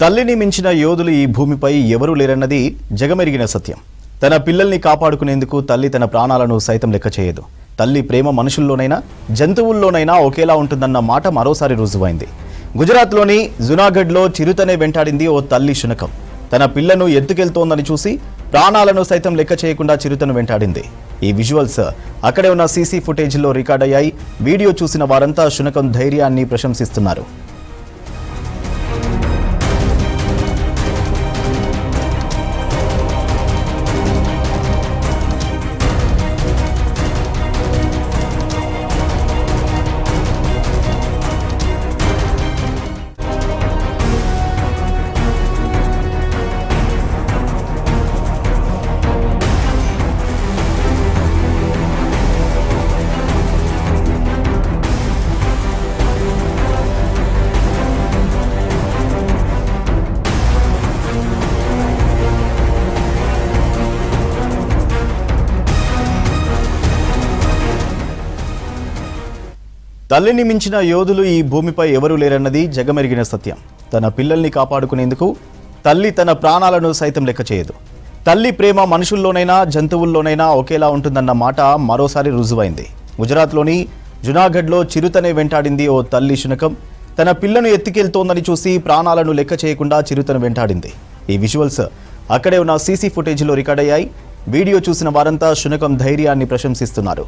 తల్లిని మించిన యోధులు ఈ భూమిపై ఎవరూ లేరన్నది జగమెరిగిన సత్యం. తన పిల్లల్ని కాపాడుకునేందుకు తల్లి తన ప్రాణాలను సైతం లెక్క చేయదు. తల్లి ప్రేమ మనుషుల్లోనైనా జంతువుల్లోనైనా ఒకేలా ఉంటుందన్న మాట మరోసారి రుజువైంది. గుజరాత్లోని జునాగఢ్లో చిరుతనే వెంటాడింది ఓ తల్లి శునకం. తన పిల్లను ఎత్తుకెళ్తోందని చూసి ప్రాణాలను సైతం లెక్క చేయకుండా చిరుతను వెంటాడింది. ఈ విజువల్స్ అక్కడే ఉన్న సీసీ ఫుటేజ్లో రికార్డ్ అయ్యాయి. వీడియో చూసిన వారంతా శునకం ధైర్యాన్ని ప్రశంసిస్తున్నారు. తల్లిని మించిన యోధులు ఈ భూమిపై ఎవరూ లేరన్నది జగమెరిగిన సత్యం. తన పిల్లల్ని కాపాడుకునేందుకు తల్లి తన ప్రాణాలను సైతం లెక్క చేయదు. తల్లి ప్రేమ మనుషుల్లోనైనా జంతువుల్లోనైనా ఒకేలా ఉంటుందన్న మాట మరోసారి రుజువైంది. గుజరాత్లోని జునాగఢ్లో చిరుతనే వెంటాడింది ఓ తల్లి శునకం. తన పిల్లను ఎత్తుకెళ్తోందని చూసి ప్రాణాలను లెక్క చేయకుండా చిరుతను వెంటాడింది. ఈ విజువల్స్ అక్కడే ఉన్న సీసీ ఫుటేజ్లో రికార్డ్ అయ్యాయి. వీడియో చూసిన వారంతా శునకం ధైర్యాన్ని ప్రశంసిస్తున్నారు.